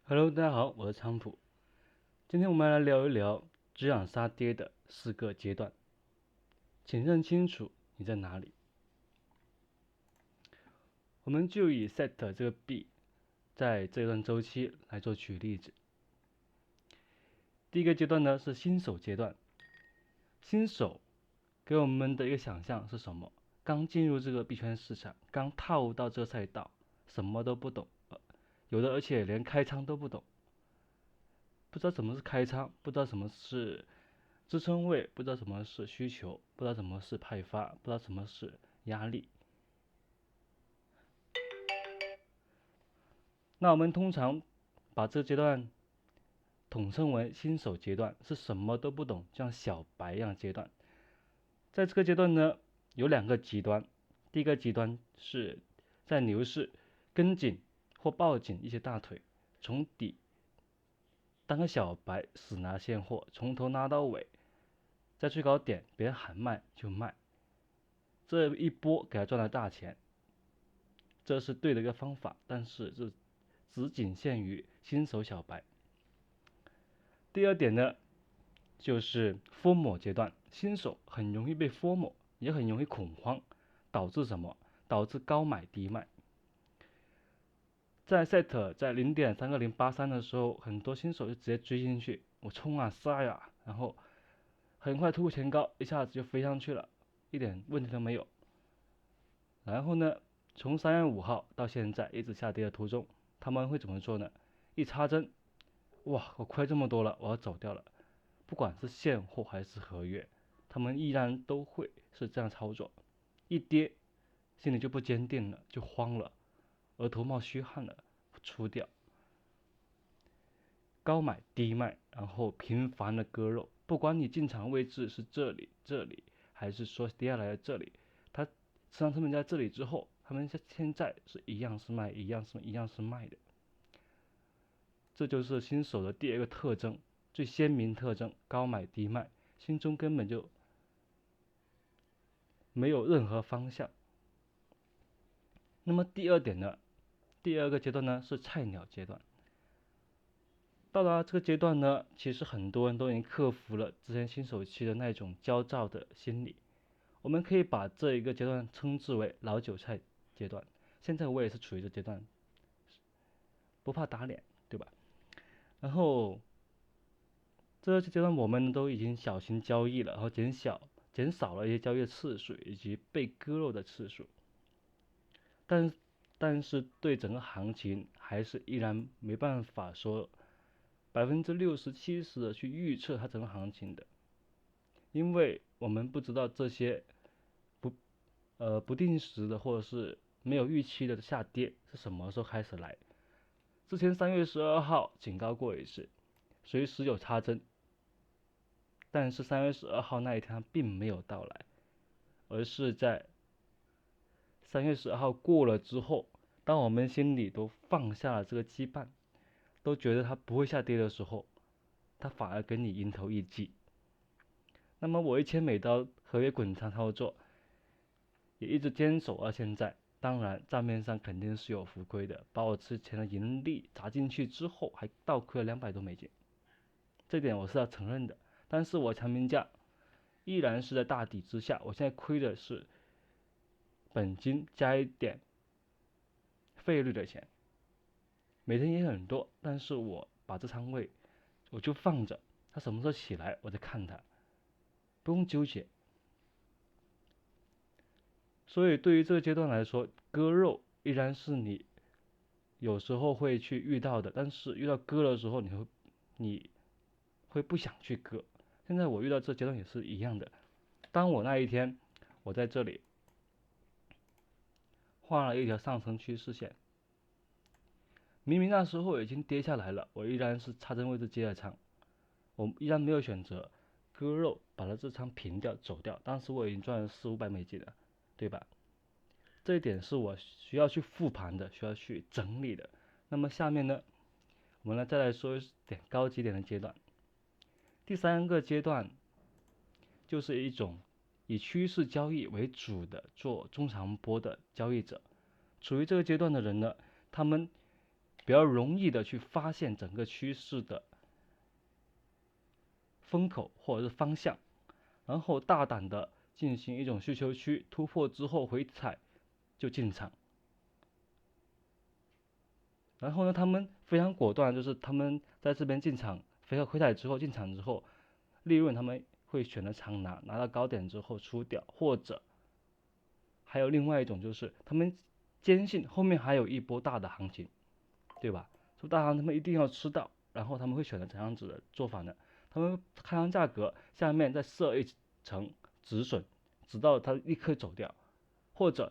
Hello，大家好，我是仓普。今天我们来聊一聊止涨杀跌的4个阶段，请认清楚你在哪里。我们就以 SET 这个币在这段周期来做举例子。第一个阶段呢是新手阶段，新手给我们的一个想象是什么？刚进入这个币圈市场，刚踏入到这个赛道，什么都不懂，有的而且连开仓都不懂，不知道什么是开仓，不知道什么是支撑位，不知道什么是需求，不知道什么是派发，不知道什么是压力。那我们通常把这个阶段统称为新手阶段，是什么都不懂，像小白一样阶段。在这个阶段呢，有2个极端。第一个极端是在牛市跟紧或抱紧一些大腿，从底当个小白死拿现货，从头拿到尾，在最高点别人喊卖就卖，这一波给他赚了大钱，这是对的一个方法，但是这只仅限于新手小白。第二点呢，就是 FOMO 阶段，新手很容易被 FOMO，也很容易恐慌，导致什么？导致高买低卖。在 SET 在0.32083的时候，很多新手就直接追进去，我冲啊杀呀，然后很快突破前高，一下子就飞上去了，一点问题都没有。然后呢，从3月5号到现在一直下跌的途中，他们会怎么做呢？一插针，哇，我亏这么多了，我要走掉了。不管是现货还是合约，他们依然都会是这样操作。一跌，心里就不坚定了，就慌了，额头冒虚汗了，出掉。高买低卖，然后频繁的割肉，不管你进场位置是这里、这里，还是说跌下来的这里，它实际上他们在这里之后，他们现在是一样是卖，一样是卖的。这就是新手的第2个特征，最鲜明特征：高买低卖，心中根本就没有任何方向。那么第2点呢？第2个阶段呢是菜鸟阶段。到达这个阶段呢，其实很多人都已经克服了之前新手期的那种焦躁的心理。我们可以把这一个阶段称之为老韭菜阶段。现在我也是处于这阶段，不怕打脸，对吧？然后这个阶段我们都已经小型交易了，然后减少了一些交易的次数以及被割肉的次数，但是对整个行情还是依然没办法说60%-70%的去预测它整个行情的，因为我们不知道这些不定时的或者是没有预期的下跌是什么时候开始来。之前3月12号警告过一次，随时有插针，但是3月12号那一天并没有到来，而是在3月12号过了之后，当我们心里都放下了这个羁绊，都觉得它不会下跌的时候，它反而跟你迎头一击。那么我1000美刀合约滚仓操作也一直坚守到现在，当然账面上肯定是有浮亏的，把我之前的盈利砸进去之后，还倒亏了200多美金，这点我是要承认的。但是我长评价依然是在大底之下，我现在亏的是本金加一点费率的钱，每天也很多，但是我把这仓位我就放着，它什么时候起来我再看它，不用纠结。所以对于这个阶段来说，割肉依然是你有时候会去遇到的，但是遇到割的时候，你会不想去割。现在我遇到这阶段也是一样的，当我那一天我在这里画了一条上升趋势线，明明那时候已经跌下来了，我依然是插针位置接了仓，我依然没有选择割肉把它这仓平掉走掉，当时我已经赚了400-500美金了，对吧？这一点是我需要去复盘的，需要去整理的。那么下面呢，我们再来说一点高级点的阶段。第3个阶段就是一种以趋势交易为主的做中长波的交易者。处于这个阶段的人呢，他们比较容易的去发现整个趋势的风口或者是方向，然后大胆的进行一种需求区突破之后回踩就进场。然后呢，他们非常果断，就是他们在这边进场回踩之后进场之后，利润他们会选择长拿，拿到高点之后出掉，或者还有另外一种就是他们坚信后面还有一波大的行情，对吧？这大行他们一定要吃到，然后他们会选择怎样子的做法呢？他们开仓价格下面再设一层止损，直到它立刻走掉，或者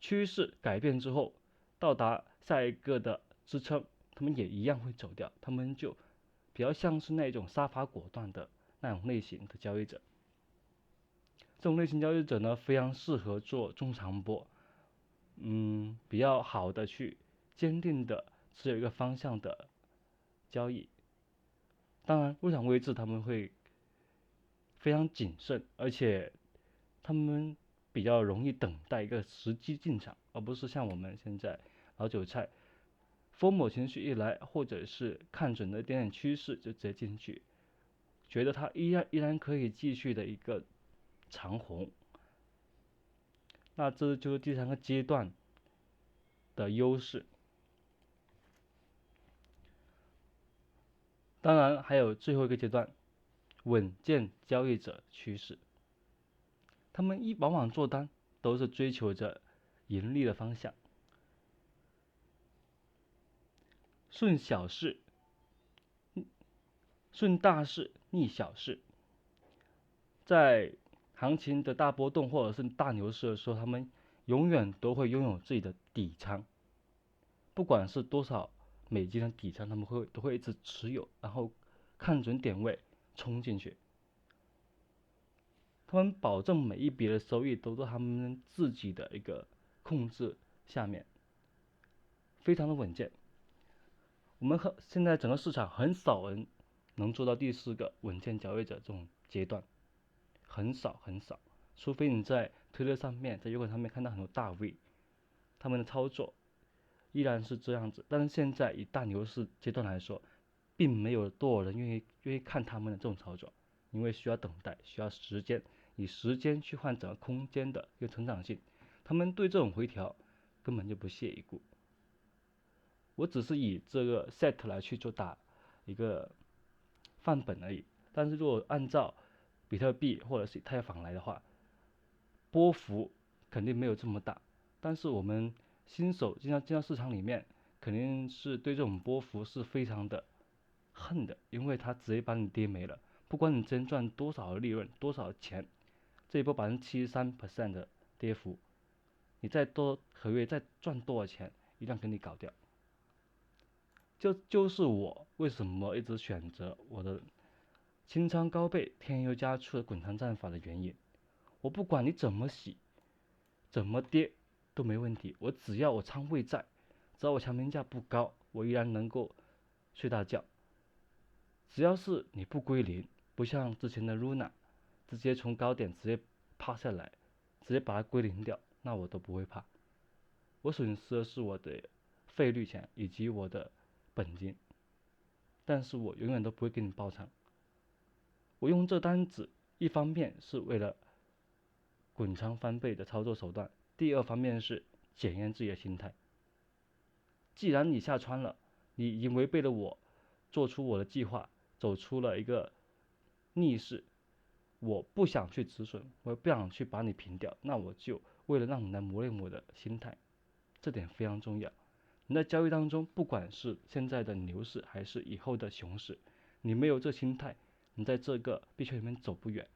趋势改变之后到达下一个的支撑，他们也一样会走掉。他们就比较像是那种杀伐果断的那种类型的交易者。这种类型交易者呢，非常适合做中长波，比较好的去坚定的持有一个方向的交易。当然，入场位置他们会非常谨慎，而且他们比较容易等待一个时机进场，而不是像我们现在老韭菜，FOMO情绪一来，或者是看准了一点点趋势就直接进去，觉得它依然可以继续的一个长红。那这就是第3个阶段的优势。当然还有最后一个阶段，稳健交易者趋势。他们往往做单都是追求着盈利的方向，顺大势逆小势。在行情的大波动或者是大牛市的时候，他们永远都会拥有自己的底仓，不管是多少美金的底仓，他们都会一直持有，然后看准点位冲进去。他们保证每一笔的收益都在他们自己的一个控制下面，非常的稳健。我们现在整个市场很少人能做到第4个稳健交易者这种阶段，很少，除非你在推特上面，在优管上面看到很多大 V， 他们的操作依然是这样子。但是现在以大牛市阶段来说，并没有多少人愿意看他们的这种操作，因为需要等待，需要时间，以时间去换整个空间的一个成长性。他们对这种回调根本就不屑一顾。我只是以这个 set 来去做打一个范本而已。但是如果按照比特币或者是以太坊来的话，波幅肯定没有这么大。但是我们新手进到市场里面，肯定是对这种波幅是非常的恨的，因为它直接把你跌没了。不管你真赚多少的利润，多少钱，这一波73%的跌幅，你再多合约再赚多少钱，一样给你搞掉。就是我为什么一直选择我的清仓高倍添油加醋的滚仓战法的原因。我不管你怎么洗，怎么跌都没问题，只要我仓位在，只要我强评价不高，我依然能够睡大觉。只要是你不归零，不像之前的 Luna 直接从高点直接趴下来，直接把它归零掉，那我都不会怕。我损失的是我的费率钱以及我的本金，但是我永远都不会给你爆仓。我用这单子，一方面是为了滚仓翻倍的操作手段，第二方面是检验自己的心态。既然你下穿了，你已经违背了我做出我的计划，走出了一个逆势，我不想去止损，我不想去把你平掉，那我就为了让你来磨练我的心态，这点非常重要。你在交易当中，不管是现在的牛市还是以后的熊市，你没有这心态，你在这个币圈里面走不远。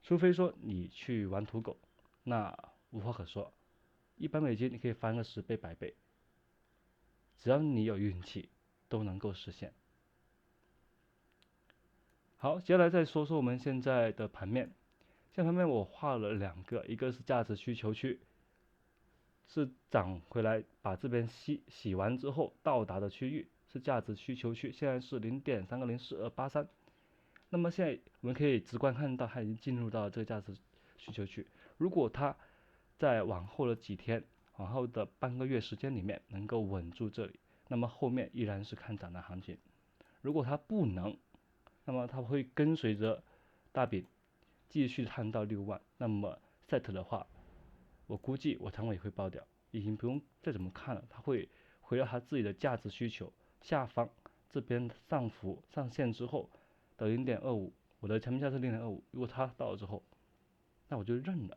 除非说你去玩土狗，那无话可说，$100你可以翻个10倍100倍，只要你有运气，都能够实现。好，接下来再说说我们现在的盘面。现在盘面我画了2个，一个是价值需求区，是涨回来把这边洗完之后到达的区域是价值需求区，现在是0.3048283。那么现在我们可以直观看到它已经进入到这个价值需求区。如果它在往后的几天，往后的半个月时间里面能够稳住这里，那么后面依然是看涨的行情。如果它不能，那么它会跟随着大饼继续探到6万，那么 set 的话，我估计我仓位也会爆掉，已经不用再怎么看了，它会回到它自己的价值需求下方这边上浮上线之后的0.25，我的成交价是0.25，如果它到了之后，那我就认了，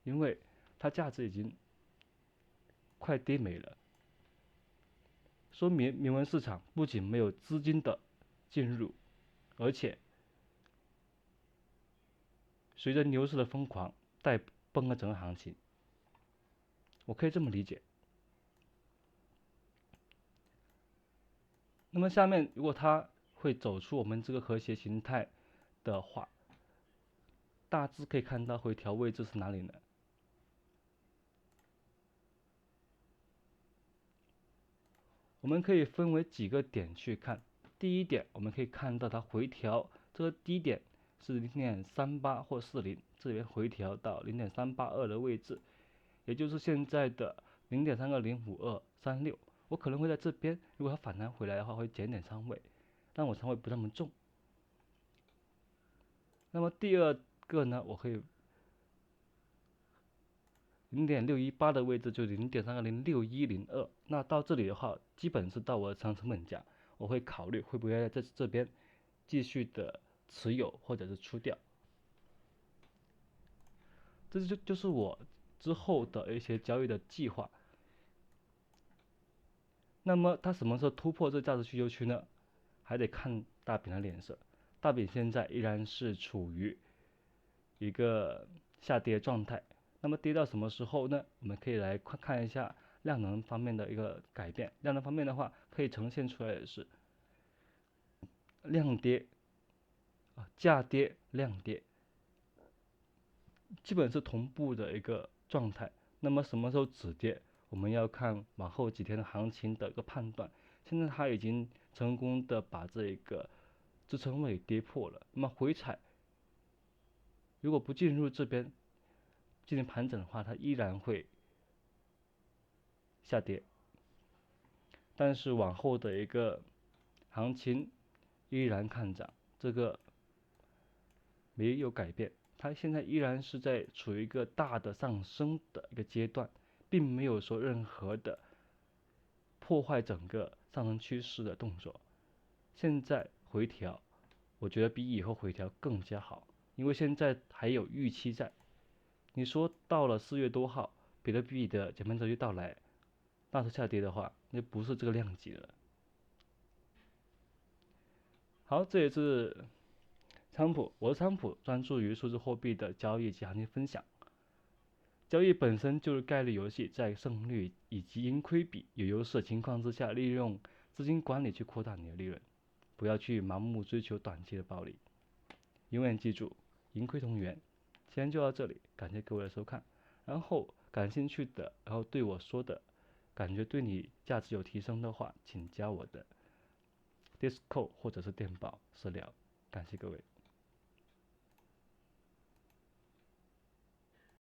因为它价值已经快跌没了，说明铭文市场不仅没有资金的进入，而且随着牛市的疯狂带崩了整个行情，我可以这么理解。那么下面如果它会走出我们这个和谐形态的话，大致可以看到回调位置是哪里呢？我们可以分为几个点去看。第一点，我们可以看到它回调这个低点是0.38或40，这边回调到0.382的位置，也就是现在的0.32052336。我可能会在这边，如果它反弹回来的话，会减点仓位，但我仓位不那么重。那么第二个呢，我可以0.618的位置就0.32061102，那到这里的话，基本是到我的成本价，我会考虑会不会在这边继续的持有或者是出掉。这就是我之后的一些交易的计划。那么它什么时候突破这价值需求区呢？还得看大饼的脸色。大饼现在依然是处于一个下跌状态。那么跌到什么时候呢？我们可以来看一下量能方面的一个改变。量能方面的话，可以呈现出来的是量跌价跌量跌，基本是同步的一个状态。那么什么时候止跌，我们要看往后几天的行情的一个判断。现在它已经成功的把这一个支撑位跌破了，那么回踩如果不进入这边进行盘整的话，它依然会下跌。但是往后的一个行情依然看涨，这个没有改变，它现在依然是在处于一个大的上升的一个阶段，并没有说任何的破坏整个上升趋势的动作。现在回调，我觉得比以后回调更加好，因为现在还有预期在。你说到了4月多号，比特币的减半周期到来，大幅下跌的话，那不是这个量级了。好，这也是仓普，我的仓普专注于数字货币的交易及行情分享。交易本身就是概率游戏，在胜率以及盈亏比有优势的情况之下，利用资金管理去扩大你的利润，不要去盲目追求短期的暴利。永远记住，盈亏同源。今天就到这里，感谢各位的收看。然后感兴趣的，然后对我说的，感觉对你价值有提升的话，请加我的 Discord 或者是电报私聊。感谢各位。